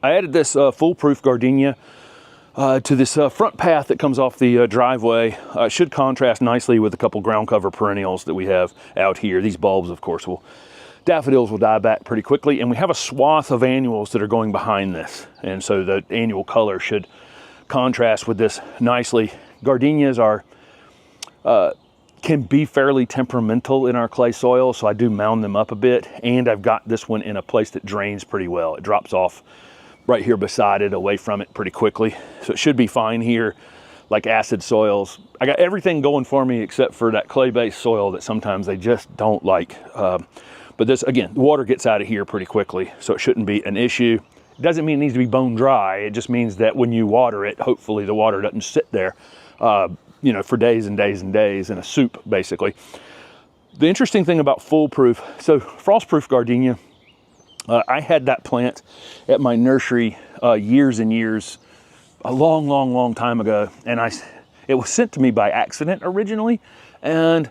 I added this Fool Proof Gardenia to this front path that comes off the driveway. It should contrast nicely with a couple ground cover perennials that we have out here. These bulbs, of course, daffodils will die back pretty quickly, and we have a swath of annuals that are going behind this, and so the annual color should contrast with this nicely. Gardenias can be fairly temperamental in our clay soil, so I do mound them up a bit, and I've got this one in a place that drains pretty well. It drops off right here beside it, away from it pretty quickly, so it should be fine here. Like acid soils, I got everything going for me except for that clay-based soil that sometimes they just don't like. But this, again, the water gets out of here pretty quickly, so it shouldn't be an issue. It doesn't mean it needs to be bone dry. It just means that when you water it, hopefully the water doesn't sit there, you know, for days and days and days in a soup, basically. The interesting thing about Fool Proof, so frost-proof gardenia, I had that plant at my nursery years and years, a long time ago, and it was sent to me by accident originally, and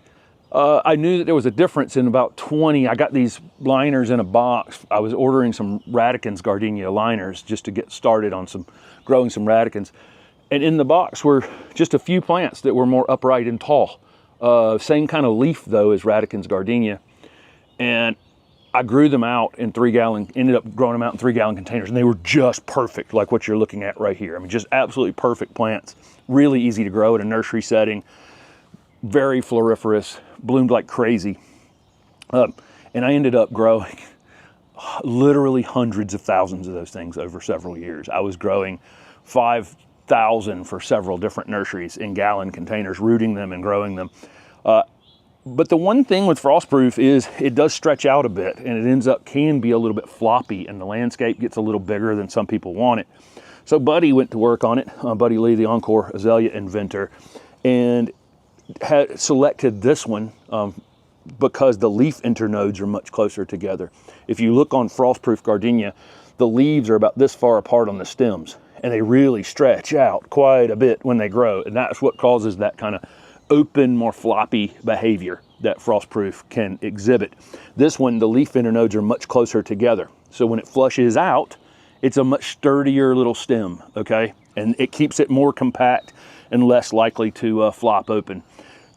I knew that there was a difference in about 20. I got these liners in a box. I was ordering some Radicans gardenia liners just to get started on growing some Radicans, and in the box were just a few plants that were more upright and tall. Same kind of leaf though as Radicans gardenia, and I grew them out in ended up growing them out in 3-gallon containers, and they were just perfect, like what you're looking at right here. I mean, just absolutely perfect plants, really easy to grow in a nursery setting, very floriferous, bloomed like crazy. And I ended up growing literally hundreds of thousands of those things over several years. I was growing 5,000 for several different nurseries in gallon containers, rooting them and growing them. But the one thing with frostproof is it does stretch out a bit, and it can be a little bit floppy, and the landscape gets a little bigger than some people want it. So Buddy went to work on it, Buddy Lee, the Encore azalea inventor, and had selected this one because the leaf internodes are much closer together. If you look on frostproof gardenia, the leaves are about this far apart on the stems, and they really stretch out quite a bit when they grow, and that's what causes that kind of open, more floppy behavior that frostproof can exhibit. This one, the leaf internodes are much closer together. So when it flushes out, it's a much sturdier little stem, okay? And it keeps it more compact and less likely to flop open.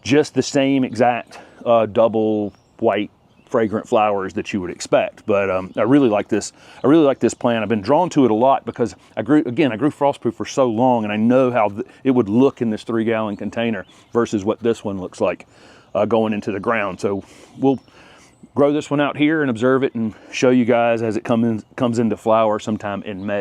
Just the same exact double white fragrant flowers that you would expect. But I really like this. I really like this plant. I've been drawn to it a lot because I grew frostproof for so long, and I know how it would look in this 3-gallon container versus what this one looks like going into the ground. So we'll grow this one out here and observe it and show you guys as it comes into flower sometime in May.